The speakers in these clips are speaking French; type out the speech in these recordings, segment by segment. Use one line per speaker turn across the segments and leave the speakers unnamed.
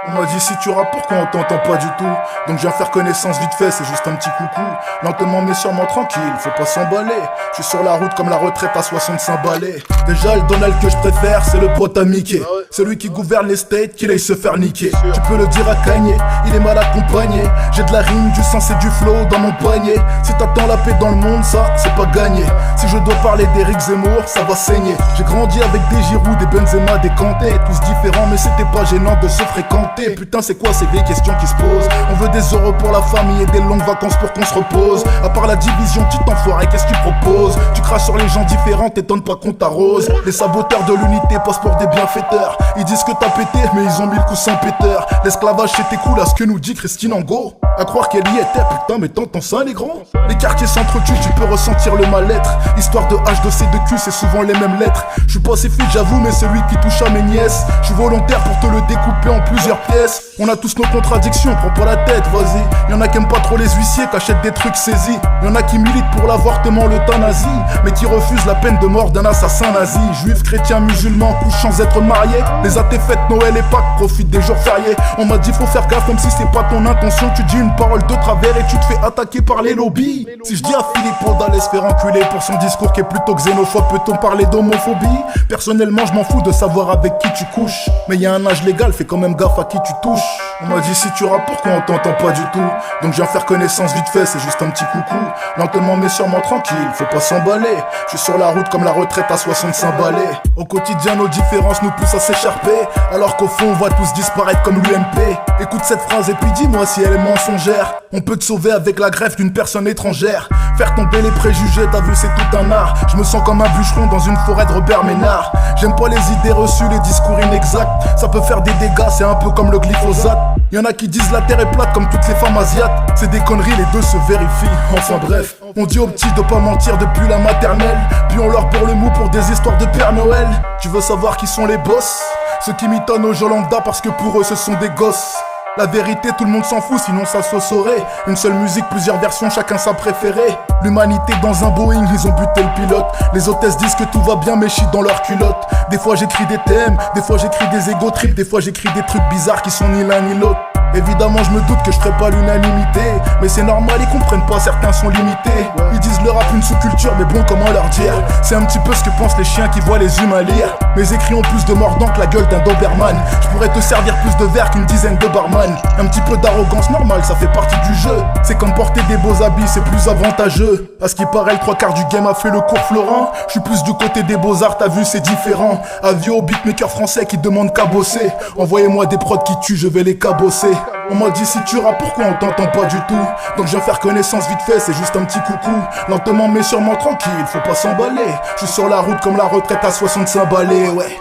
On m'a dit si tu rappes pourquoi on t'entend pas du tout. Donc je viens faire connaissance vite fait, c'est juste un petit coucou. Lentement mais sûrement tranquille, faut pas s'emballer. Je suis sur la route comme la retraite à 65 balais. Déjà le Donald que je préfère c'est le pote à Mickey. Celui qui gouverne les states, qu'il aille se faire niquer. Tu peux le dire à Kanye, il est mal accompagné. J'ai de la rime, du sens et du flow dans mon panier. Si t'attends la paix dans le monde, ça c'est pas gagné. Si je dois parler d'Éric Zemmour, ça va saigner. J'ai grandi avec des Giroud, des Benzema, des Kanté. Tous différents mais c'était pas gênant de se fréquenter. Putain c'est quoi ces vieilles questions qui se posent? On veut des euros pour la famille et des longues vacances pour qu'on se repose. À part la division, petit enfoiré, qu'est-ce que tu proposes? Tu craches sur les gens différents, t'étonnes pas qu'on t'arrose. Les saboteurs de l'unité passent pour des bienfaiteurs. Ils disent que t'as pété, mais ils ont mis le coup sans péteur. L'esclavage c'était cool à ce que nous dit Christine Angot. À croire qu'elle y était, putain mais t'entends ça les grands? Les quartiers s'entretuent, tu peux ressentir le mal-être. Histoire de H, de C, de Q, c'est souvent les mêmes lettres. Je suis pas séphite j'avoue, mais celui qui touche à mes nièces. Je suis volontaire pour te le découper en plusieurs pièces. On a tous nos contradictions, prends pas la tête, vas-y. Y'en a qui aiment pas trop les huissiers, qu'achètent des trucs saisis. Y'en a qui militent pour l'avortement, l'euthanasie, mais qui refusent la peine de mort d'un assassin nazi. Juifs, chrétiens, musulmans, couchant sans être mariés. Les athées fêtent Noël et Pâques, profitent des jours fériés. On m'a dit faut faire gaffe même si c'est pas ton intention. Tu dis une parole de travers et tu te fais attaquer par les lobbies. Si je dis à Philippe d'aller se faire enculer pour son discours qui est plutôt xénophobe, peut-on parler d'homophobie? Personnellement je m'en fous de savoir avec qui tu couches, mais y a un âge légal, fais quand même gaffe à qui tu touches. On m'a dit si tu rappes pourquoi on t'entend pas du tout. Donc je viens faire connaissance vite fait, c'est juste un petit coucou. Lentement mais sûrement tranquille, faut pas s'emballer. Je suis sur la route comme la retraite à 65 balais. Au quotidien nos différences nous poussent à s'écharper, alors qu'au fond on va tous disparaître comme l'UMP. Écoute cette phrase et puis dis-moi si elle est mensongère. On peut te sauver avec la greffe d'une personne étrangère. Faire tomber les préjugés, t'as vu c'est tout un art. Je me sens comme un bûcheron dans une forêt de Robert Ménard. J'aime pas les idées reçues, les discours inexacts. Ça peut faire des dégâts, c'est un peu comme le glyphosate. Y'en a qui disent la terre est plate comme toutes les femmes asiates. C'est des conneries, les deux se vérifient. Enfin bref, on dit aux petits de pas mentir depuis la maternelle. Puis on leur bourre le mou pour des histoires de Père Noël. Tu veux savoir qui sont les boss? Ceux qui mitonnent aux Jolanda parce que pour eux ce sont des gosses. La vérité tout le monde s'en fout sinon ça se saurait. Une seule musique, plusieurs versions, chacun sa préférée. L'humanité dans un Boeing, ils ont buté le pilote. Les hôtesses disent que tout va bien mais chient dans leur culotte. Des fois j'écris des thèmes, des fois j'écris des ego trips. Des fois j'écris des trucs bizarres qui sont ni l'un ni l'autre. Évidemment je me doute que je ferai pas l'unanimité, mais c'est normal, ils comprennent pas, certains sont limités. Ils disent le rap une sous-culture, mais bon comment leur dire? C'est un petit peu ce que pensent les chiens qui voient les humains lire. Mes écrits ont plus de mordant que la gueule d'un Doberman. Je pourrais te servir plus de verre qu'une dizaine de barman. Un petit peu d'arrogance normale, ça fait partie du jeu. C'est comme porter des beaux habits, c'est plus avantageux. À ce qui paraît, le 3/4 du game a fait le cours Florent. Je suis plus du côté des beaux-arts, t'as vu c'est différent. Avis aux beatmakers français qui demandent qu'à bosser. Envoyez-moi des prods qui tuent, je vais les cabosser. On m'a dit si tu rappes pourquoi on t'entend pas du tout. Donc je viens faire connaissance vite fait, c'est juste un petit coucou. Lentement mais sûrement tranquille, faut pas s'emballer. Je suis sur la route comme la retraite à 65 balais, ouais.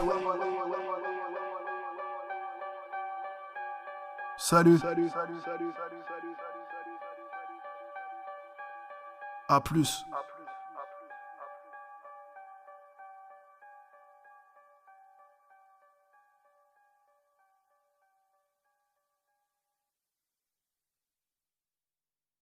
Salut. A plus.